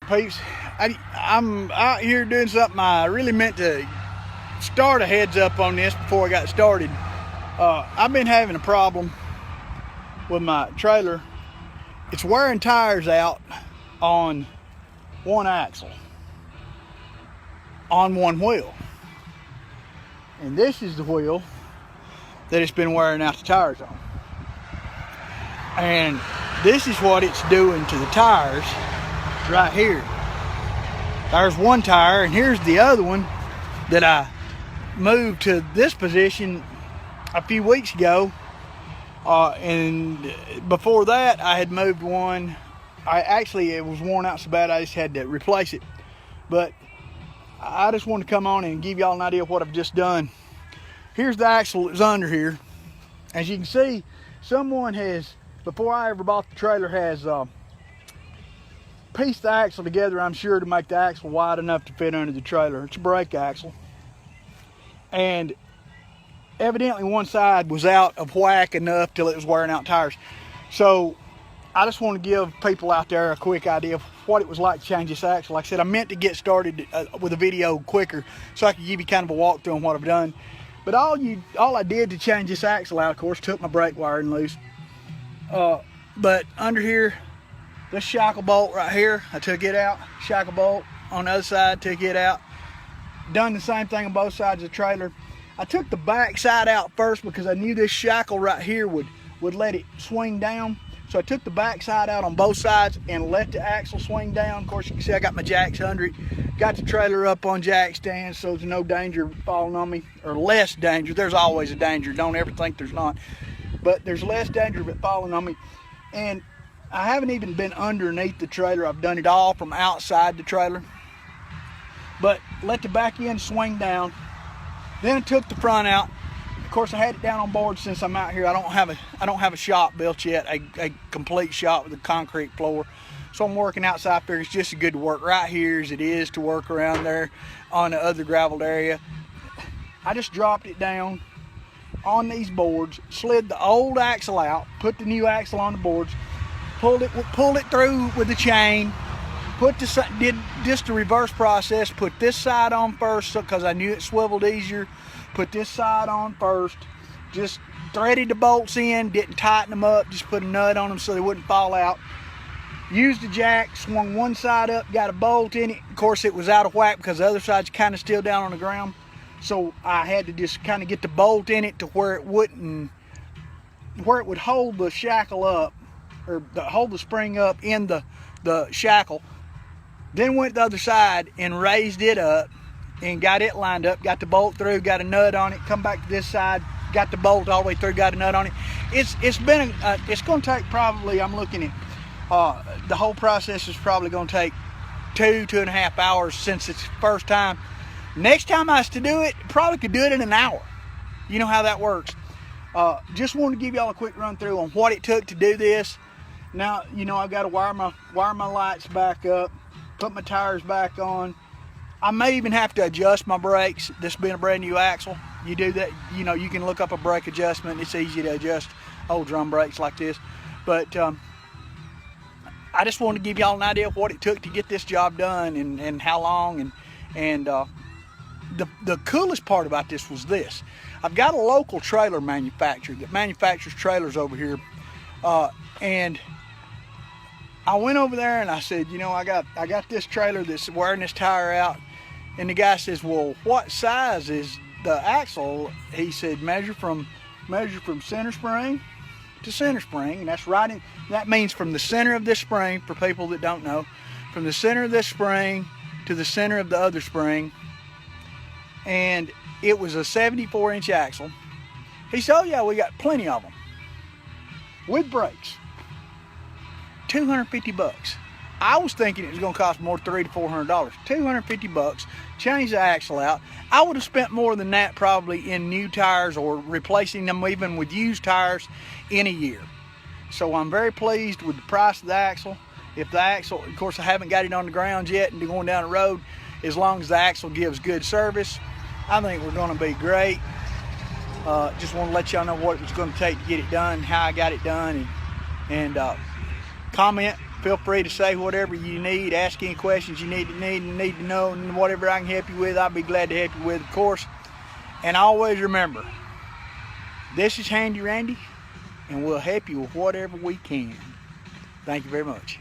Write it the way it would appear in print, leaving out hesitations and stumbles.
peeps? I'm out here doing something I really meant to start a heads up on this before I got started. I've been having a problem with my trailer. It's wearing tires out on one axle, on one wheel. And this is the wheel that it's been wearing out the tires on. And this is what it's doing to the tires right here. There's one tire, and here's the other one that I moved to this position a few weeks ago. And before that, I had moved one. It was worn out so bad I just had to replace it. But I just wanted to come on and give y'all an idea of what I've just done. Here's the axle that's under here. As you can see, someone has, before I ever bought the trailer, has pieced the axle together, I'm sure, to make the axle wide enough to fit under the trailer. It's a brake axle. And evidently one side was out of whack enough till it was wearing out tires. So I just want to give people out there a quick idea of what it was like to change this axle. Like I said, I meant to get started with a video quicker so I could give you kind of a walkthrough on what I've done. But all I did to change this axle out, of course, took my brake wiring loose. But under here, this shackle bolt right here, I took it out. Shackle bolt on the other side, took it out. Done the same thing on both sides of the trailer. I took the back side out first because I knew this shackle right here would let it swing down. So I took the back side out on both sides and let the axle swing down. Of course, you can see I got my jacks under it. Got the trailer up on jack stands, so there's no danger falling on me, or less danger. There's always a danger. Don't ever think there's not. But there's less danger of it falling on me. And I haven't even been underneath the trailer. I've done it all from outside the trailer. But let the back end swing down. Then I took the front out. Of course, I had it down on board since I'm out here. I don't have a shop built yet, a complete shop with a concrete floor. So I'm working outside there. It's just as good to work right here as it is to work around there on the other graveled area. I just dropped it down on these boards, slid the old axle out, put the new axle on the boards, pulled it through with the chain, did just the reverse process, put this side on first because I knew it swiveled easier. Put this side on first, just threaded the bolts in, didn't tighten them up, just put a nut on them so they wouldn't fall out. Used the jack, swung one side up, got a bolt in it. Of course, it was out of whack because the other side's kind of still down on the ground. So I had to just kind of get the bolt in it to where it would hold the shackle up, or hold the spring up in the shackle. Then went the other side and raised it up and got it lined up, got the bolt through, got a nut on it, come back to this side, got the bolt all the way through, got a nut on it. It's going to take probably, I'm looking at, the whole process is probably going to take 2.5 hours since it's the first time. Next time I was to do it, probably could do it in an hour. You know how that works. Just wanted to give y'all a quick run through on what it took to do this. Now, you know, I've got to wire my lights back up, put my tires back on. I may even have to adjust my brakes, this being a brand new axle. You do that, you know, you can look up a brake adjustment. It's easy to adjust old drum brakes like this. But I just wanted to give y'all an idea of what it took to get this job done and how long. And the coolest part about this was this. I've got a local trailer manufacturer that manufactures trailers over here. And I went over there and I said, you know, I got this trailer that's wearing this tire out. And the guy says, well, what size is the axle? He said, measure from center spring to center spring. And that's right in, that means from the center of this spring, for people that don't know, from the center of this spring to the center of the other spring. And it was a 74-inch axle. He said, oh yeah, we got plenty of them with brakes. $250. I was thinking it was going to cost more, $300 to $400. $250. Change the axle out. I would have spent more than that probably in new tires or replacing them even with used tires in a year. So I'm very pleased with the price of the axle. If the axle, of course, I haven't got it on the ground yet and going down the road. As long as the axle gives good service, I think we're going to be great. Just want to let y'all know what it was going to take to get it done, how I got it done, and comment, feel free to say whatever you need, ask any questions you need to know, and whatever I can help you with, I'll be glad to help you with, of course. And always remember, this is Handy Randy, and we'll help you with whatever we can. Thank you very much.